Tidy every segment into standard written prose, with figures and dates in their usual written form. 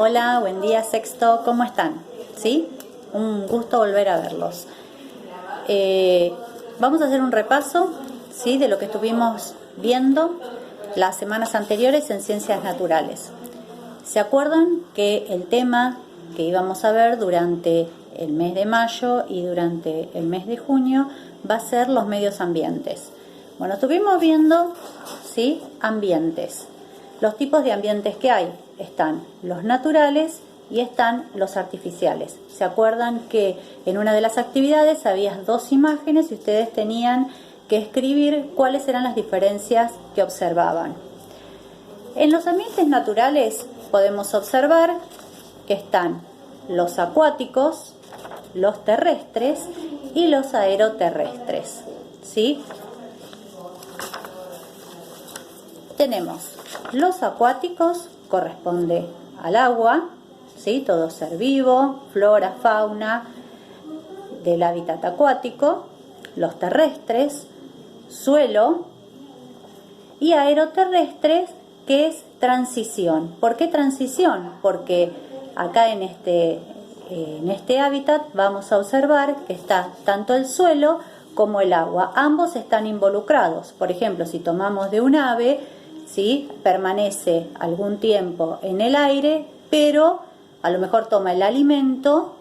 Hola, buen día sexto, ¿cómo están? ¿Sí? Un gusto volver a verlos. Vamos a hacer un repaso, ¿sí?, de lo que estuvimos viendo las semanas anteriores en Ciencias Naturales. ¿Se acuerdan que el tema que íbamos a ver durante el mes de mayo y durante el mes de junio va a ser los medios ambientes? Bueno, estuvimos viendo, ¿sí?, ambientes. Los tipos de ambientes que hay están los naturales y están los artificiales. ¿Se acuerdan que en una de las actividades había dos imágenes y ustedes tenían que escribir cuáles eran las diferencias que observaban? En los ambientes naturales podemos observar que están los acuáticos, los terrestres y los aeroterrestres, ¿sí? Tenemos los acuáticos, corresponde al agua, ¿sí?, todo ser vivo, flora, fauna del hábitat acuático. Los terrestres, suelo, y aeroterrestres, que es transición. ¿Por qué transición? Porque acá en este hábitat vamos a observar que está tanto el suelo como el agua. Ambos están involucrados. Por ejemplo, si tomamos de un ave, ¿sí?, permanece algún tiempo en el aire, pero a lo mejor toma el alimento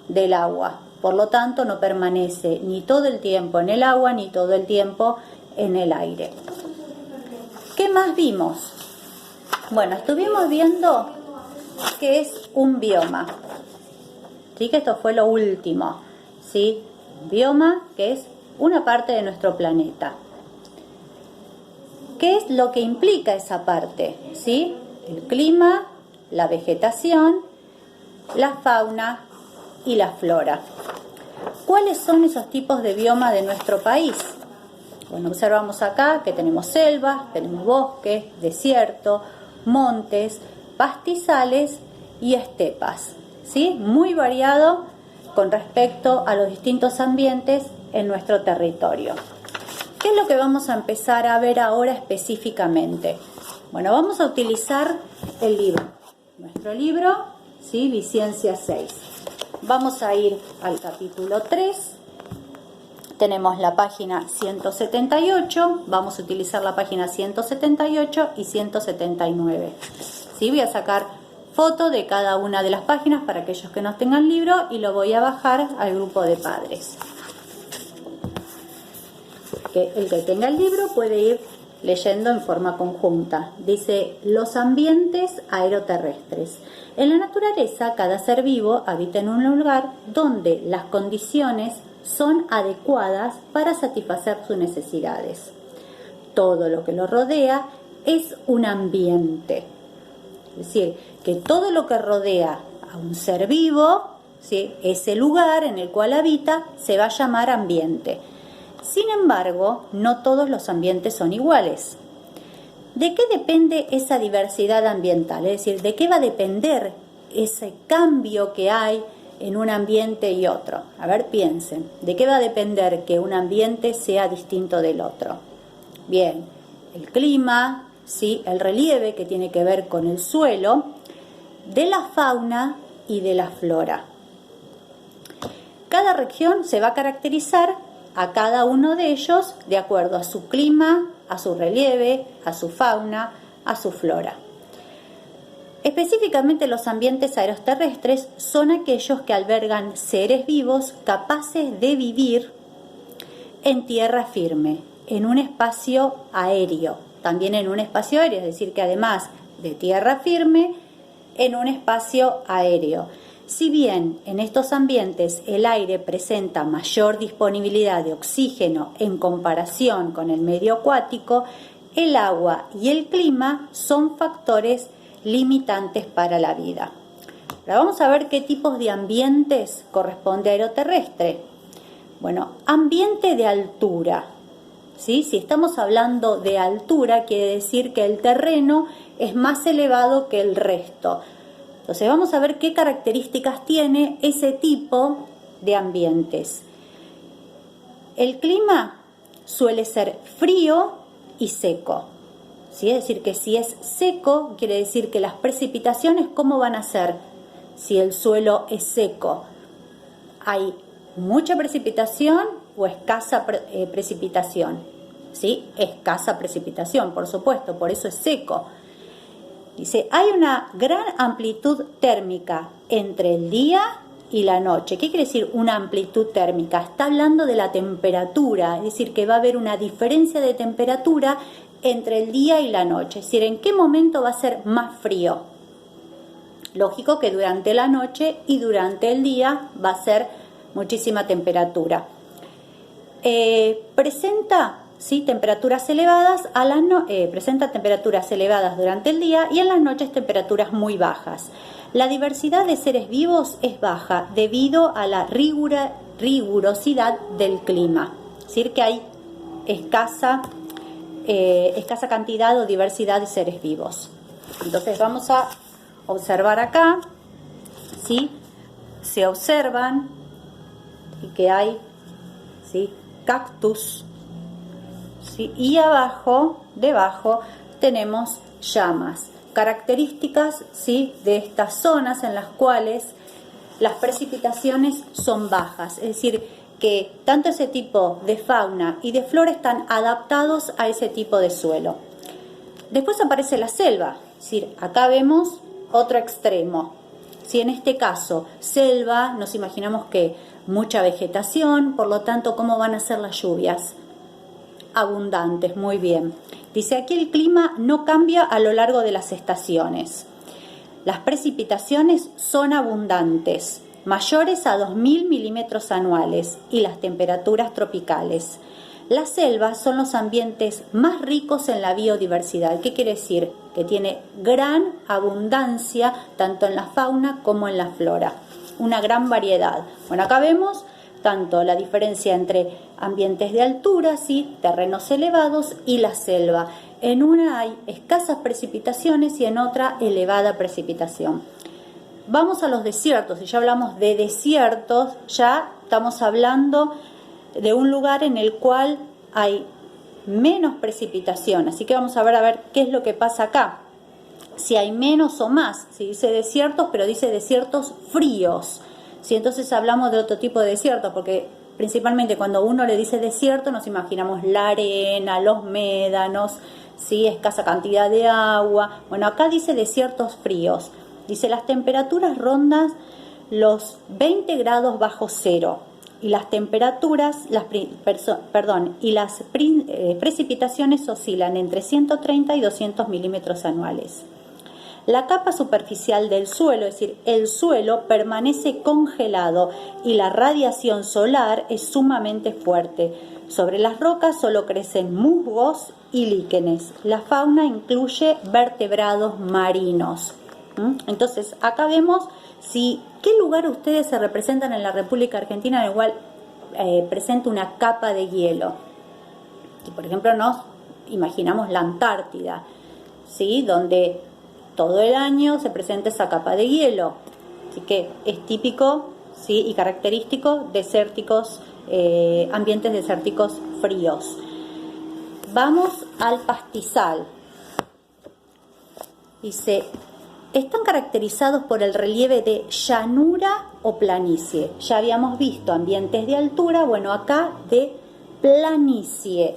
del agua. Por lo tanto, no permanece ni todo el tiempo en el agua ni todo el tiempo en el aire. ¿Qué más vimos? Bueno, estuvimos viendo qué es un bioma. ¿Sí? Que esto fue lo último, ¿sí? Bioma, que es una parte de nuestro planeta. ¿Qué es lo que implica esa parte? ¿Sí? El clima, la vegetación, la fauna y la flora. ¿Cuáles son esos tipos de bioma de nuestro país? Bueno, observamos acá que tenemos selvas, tenemos bosques, desierto, montes, pastizales y estepas, ¿sí? Muy variado con respecto a los distintos ambientes en nuestro territorio. ¿Qué es lo que vamos a empezar a ver ahora específicamente? Bueno, vamos a utilizar el libro, nuestro libro, ¿sí?, Biciencia 6. Vamos a ir al capítulo 3. Tenemos la página 178, vamos a utilizar la página 178 y 179. ¿Sí? Voy a sacar foto de cada una de las páginas para aquellos que no tengan libro y lo voy a bajar al grupo de padres. Que el que tenga el libro puede ir leyendo en forma conjunta. Dice: los ambientes aeroterrestres. En la naturaleza, cada ser vivo habita en un lugar donde las condiciones son adecuadas para satisfacer sus necesidades. Todo lo que lo rodea es un ambiente. Es decir, que todo lo que rodea a un ser vivo, ¿sí?, ese lugar en el cual habita, se va a llamar ambiente. Sin embargo, no todos los ambientes son iguales. ¿De qué depende esa diversidad ambiental? Es decir, ¿de qué va a depender ese cambio que hay en un ambiente y otro? A ver, piensen, ¿de qué va a depender que un ambiente sea distinto del otro? Bien, el clima, ¿sí?, el relieve, que tiene que ver con el suelo, de la fauna y de la flora. Cada región se va a caracterizar a cada uno de ellos de acuerdo a su clima, a su relieve, a su fauna, a su flora. Específicamente, los ambientes aeroterrestres son aquellos que albergan seres vivos capaces de vivir en tierra firme, en un espacio aéreo, también en un espacio aéreo, es decir, que además de tierra firme, en un espacio aéreo. Si bien en estos ambientes el aire presenta mayor disponibilidad de oxígeno en comparación con el medio acuático, el agua y el clima son factores limitantes para la vida. Ahora vamos a ver qué tipos de ambientes corresponde a aeroterrestre. Bueno, ambiente de altura, ¿sí? Si estamos hablando de altura, quiere decir que el terreno es más elevado que el resto. Entonces vamos a ver qué características tiene ese tipo de ambientes. El clima suele ser frío y seco. ¿sí? Es decir, que si es seco, quiere decir que las precipitaciones, ¿cómo van a ser? Si el suelo es seco, ¿hay mucha precipitación o escasa precipitación? ¿Sí? Escasa precipitación, por supuesto, por eso es seco. Dice, hay una gran amplitud térmica entre el día y la noche. ¿Qué quiere decir una amplitud térmica? Está hablando de la temperatura, es decir, que va a haber una diferencia de temperatura entre el día y la noche. Es decir, ¿en qué momento va a ser más frío? Lógico que durante la noche y durante el día va a ser muchísima temperatura. Presenta, ¿sí?, temperaturas elevadas presenta temperaturas elevadas durante el día y en las noches temperaturas muy bajas. La diversidad de seres vivos es baja debido a la rigurosidad del clima. Es decir, que hay escasa cantidad o diversidad de seres vivos. Entonces vamos a observar acá, ¿sí? Se observan que hay, ¿sí?, cactus, ¿sí? Y debajo tenemos llamas, características, ¿sí?, de estas zonas en las cuales las precipitaciones son bajas, es decir, que tanto ese tipo de fauna y de flora están adaptados a ese tipo de suelo. Después aparece la selva, es decir, acá vemos otro extremo. Si en este caso selva, nos imaginamos que mucha vegetación, por lo tanto, ¿cómo van a ser las lluvias? Abundantes, muy bien. Dice, aquí el clima no cambia a lo largo de las estaciones. Las precipitaciones son abundantes, mayores a 2.000 milímetros anuales, y las temperaturas tropicales. Las selvas son los ambientes más ricos en la biodiversidad. ¿Qué quiere decir? Que tiene gran abundancia tanto en la fauna como en la flora. Una gran variedad. Bueno, acá vemos tanto la diferencia entre ambientes de altura, ¿sí?, terrenos elevados, y la selva. En una hay escasas precipitaciones y en otra elevada precipitación. Vamos a los desiertos. Si ya hablamos de desiertos, ya estamos hablando de un lugar en el cual hay menos precipitación. Así que vamos a ver qué es lo que pasa acá. Si hay menos o más. Si dice desiertos, pero dice desiertos fríos. Si entonces hablamos de otro tipo de desierto, porque principalmente cuando uno le dice desierto nos imaginamos la arena, los médanos, ¿sí?, escasa cantidad de agua. Bueno, acá dice desiertos fríos. Dice, las temperaturas rondan los 20 grados bajo cero y las temperaturas, las precipitaciones oscilan entre 130 y 200 milímetros anuales. La capa superficial del suelo, es decir, el suelo permanece congelado y la radiación solar es sumamente fuerte. Sobre las rocas solo crecen musgos y líquenes. La fauna incluye vertebrados marinos. Entonces, acá vemos qué lugar ustedes se representan en la República Argentina en el cual presenta una capa de hielo. Y, por ejemplo, nos imaginamos la Antártida, ¿sí?, donde todo el año se presenta esa capa de hielo. Así que es típico, ¿sí?, y característico desérticos, ambientes desérticos fríos. Vamos al pastizal. Dice, están caracterizados por el relieve de llanura o planicie. Ya habíamos visto ambientes de altura, bueno, acá de planicie.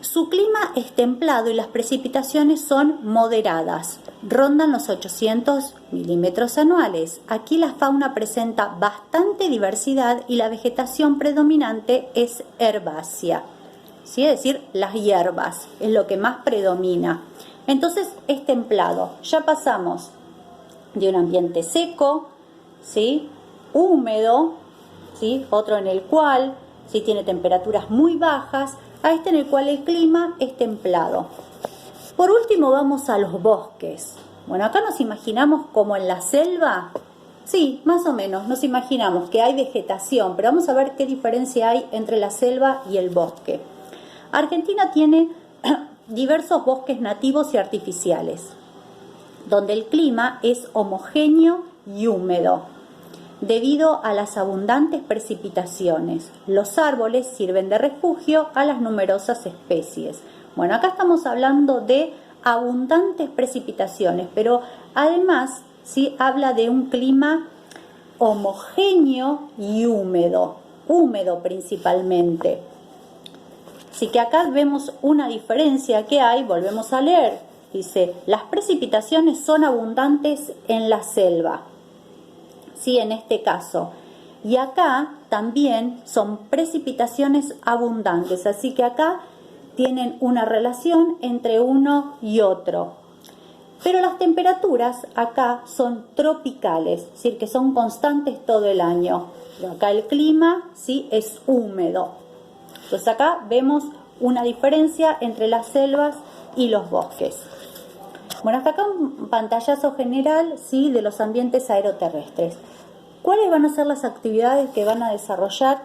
Su clima es templado y las precipitaciones son moderadas, rondan los 800 milímetros anuales. Aquí la fauna presenta bastante diversidad y la vegetación predominante es herbácea, ¿sí?, es decir, las hierbas es lo que más predomina. Entonces es templado. Ya pasamos de un ambiente seco, ¿sí?, húmedo, ¿sí?, otro en el cual ¿sí?, tiene temperaturas muy bajas, a este en el cual el clima es templado. Por último vamos a los bosques. Bueno, acá nos imaginamos como en la selva. Sí, más o menos, nos imaginamos que hay vegetación, pero vamos a ver qué diferencia hay entre la selva y el bosque. Argentina tiene diversos bosques nativos y artificiales, donde el clima es homogéneo y húmedo. Debido a las abundantes precipitaciones, los árboles sirven de refugio a las numerosas especies. Bueno, acá estamos hablando de abundantes precipitaciones, pero además ¿sí? Habla de un clima homogéneo y húmedo principalmente. Así que acá vemos una diferencia que hay, volvemos a leer, dice, las precipitaciones son abundantes en la selva, sí, en este caso, y acá también son precipitaciones abundantes, así que acá tienen una relación entre uno y otro. Pero las temperaturas acá son tropicales, es decir, que son constantes todo el año. Acá el clima sí es húmedo. Entonces acá vemos una diferencia entre las selvas y los bosques. Bueno, hasta acá un pantallazo general sí de los ambientes aeroterrestres. ¿Cuáles van a ser las actividades que van a desarrollar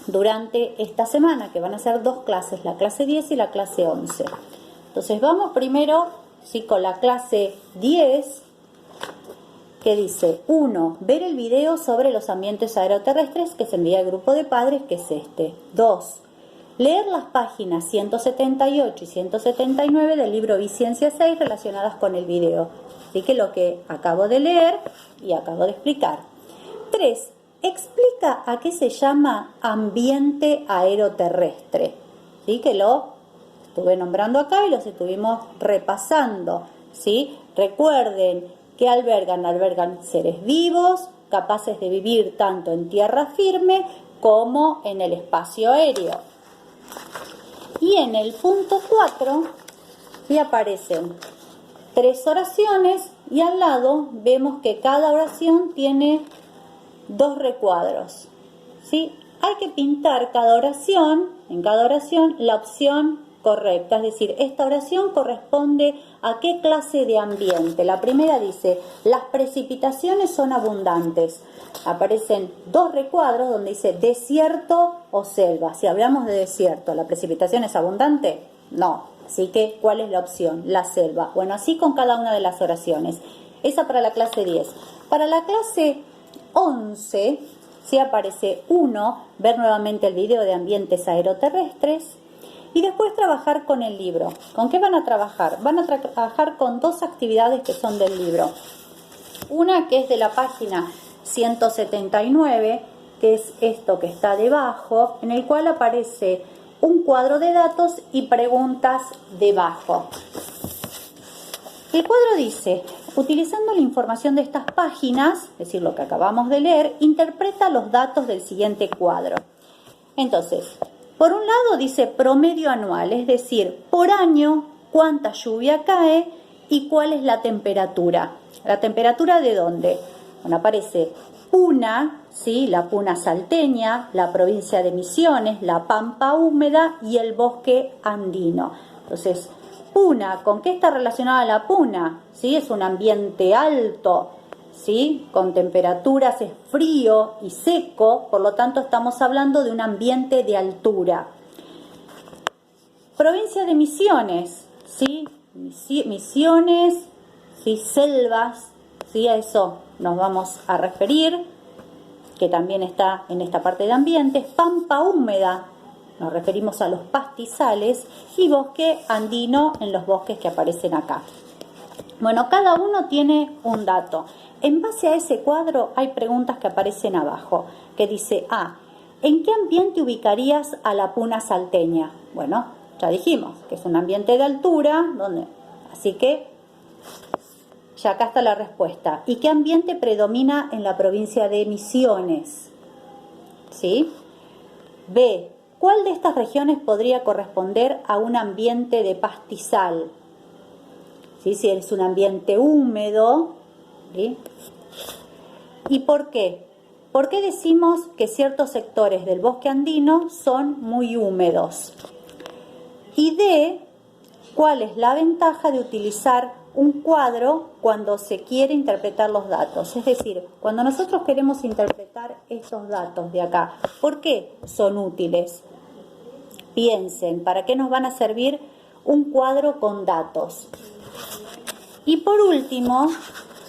durante esta semana? Que van a ser 2 clases, la clase 10 y la clase 11. Entonces vamos primero sí, con la clase 10, que dice 1. Ver el video sobre los ambientes aeroterrestres que se envía al grupo de padres, que es este. 2. Leer las páginas 178 y 179 del libro Biciencia 6 relacionadas con el video. Así que lo que acabo de leer y acabo de explicar. 3. Explica a qué se llama ambiente aeroterrestre. ¿Sí? Que lo estuve nombrando acá y los estuvimos repasando. ¿Sí? Recuerden que albergan seres vivos, capaces de vivir tanto en tierra firme como en el espacio aéreo. Y en el punto 4 ¿sí? Aparecen 3 oraciones y al lado vemos que cada oración tiene 2 recuadros. ¿Sí? Hay que pintar en cada oración la opción correcta, es decir, esta oración corresponde a qué clase de ambiente. La primera dice, las precipitaciones son abundantes. Aparecen 2 recuadros donde dice desierto o selva. Si hablamos de desierto, ¿la precipitación es abundante? No. Así que, ¿cuál es la opción? La selva. Bueno, así con cada una de las oraciones. Esa para la clase 10. Para la clase 11, ¿sí? Aparece 1, ver nuevamente el video de ambientes aeroterrestres. Y después trabajar con el libro. ¿Con qué van a trabajar? Van a trabajar con 2 actividades que son del libro. Una que es de la página 179, que es esto que está debajo, en el cual aparece un cuadro de datos y preguntas debajo. El cuadro dice, utilizando la información de estas páginas, es decir, lo que acabamos de leer, interpreta los datos del siguiente cuadro. Entonces, por un lado dice promedio anual, es decir, por año cuánta lluvia cae y cuál es la temperatura. ¿La temperatura de dónde? Bueno, aparece Puna, ¿sí? La Puna salteña, la provincia de Misiones, la Pampa húmeda y el bosque andino. Entonces, Puna, ¿con qué está relacionada la Puna? ¿Sí? Es un ambiente alto, ¿sí? Con temperaturas, es frío y seco, por lo tanto estamos hablando de un ambiente de altura. Provincia de Misiones, ¿sí? Misiones, ¿sí? Selvas, ¿sí? A eso nos vamos a referir, que también está en esta parte de ambientes. Pampa húmeda, nos referimos a los pastizales, y bosque andino en los bosques que aparecen acá. Bueno, cada uno tiene un dato. En base a ese cuadro hay preguntas que aparecen abajo, que dice, ¿en qué ambiente ubicarías a la Puna salteña? Bueno, ya dijimos que es un ambiente de altura, así que ya acá está la respuesta. ¿Y qué ambiente predomina en la provincia de Misiones? ¿Sí? B. ¿Cuál de estas regiones podría corresponder a un ambiente de pastizal? ¿Sí? Si es un ambiente húmedo, ¿sí? ¿Y por qué? ¿Por qué decimos que ciertos sectores del bosque andino son muy húmedos? Y D, ¿cuál es la ventaja de utilizar un cuadro cuando se quiere interpretar los datos? Es decir, cuando nosotros queremos interpretar estos datos de acá, ¿por qué son útiles? Piensen, ¿para qué nos van a servir un cuadro con datos? Y por último,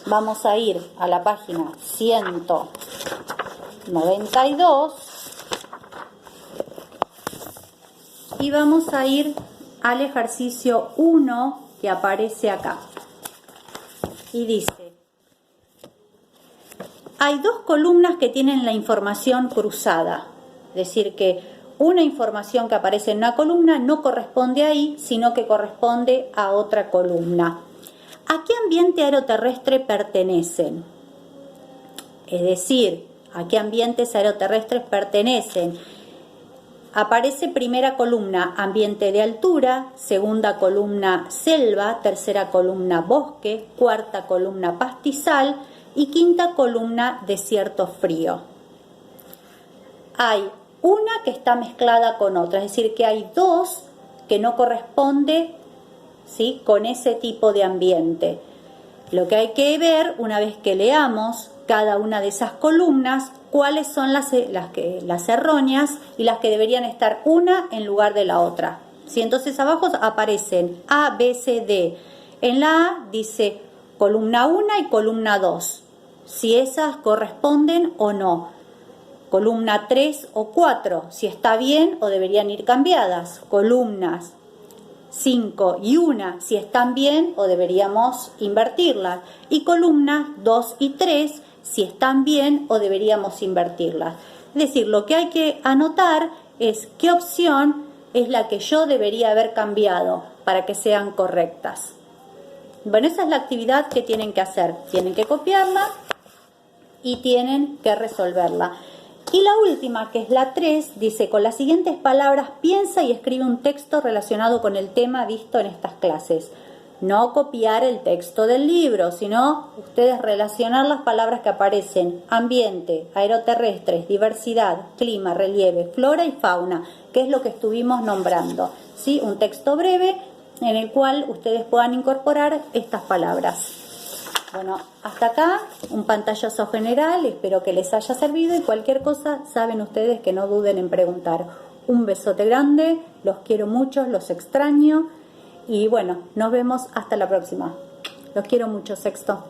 vamos a ir a la página 192 y vamos a ir al ejercicio 1 que aparece acá. Y dice, hay dos columnas que tienen la información cruzada. Es decir, que una información que aparece en una columna no corresponde ahí, sino que corresponde a otra columna. ¿A qué ambiente aeroterrestre pertenecen? Es decir, ¿a qué ambientes aeroterrestres pertenecen? Aparece primera columna, ambiente de altura, segunda columna, selva, tercera columna, bosque, cuarta columna, pastizal y quinta columna, desierto frío. Hay una que está mezclada con otra, es decir, que hay dos que no corresponde, ¿sí?, con ese tipo de ambiente. Lo que hay que ver, una vez que leamos cada una de esas columnas, cuáles son las erróneas y las que deberían estar una en lugar de la otra. ¿Sí? Entonces abajo aparecen A, B, C, D. En la A dice columna 1 y columna 2, si esas corresponden o no. Columna 3 o 4, si está bien o deberían ir cambiadas. Columnas 5 y 1, si están bien o deberíamos invertirlas. Y columnas 2 y 3, si están bien o deberíamos invertirlas. Es decir, lo que hay que anotar es qué opción es la que yo debería haber cambiado para que sean correctas. Bueno, esa es la actividad que tienen que hacer. Tienen que copiarla y tienen que resolverla. Y la última, que es la 3, dice, con las siguientes palabras piensa y escribe un texto relacionado con el tema visto en estas clases. No copiar el texto del libro, sino ustedes relacionar las palabras que aparecen: ambiente, aeroterrestres, diversidad, clima, relieve, flora y fauna, que es lo que estuvimos nombrando. ¿Sí? Un texto breve en el cual ustedes puedan incorporar estas palabras. Bueno, hasta acá un pantallazo general, espero que les haya servido y cualquier cosa saben ustedes que no duden en preguntar. Un besote grande, los quiero mucho, los extraño y bueno, nos vemos hasta la próxima. Los quiero mucho, sexto.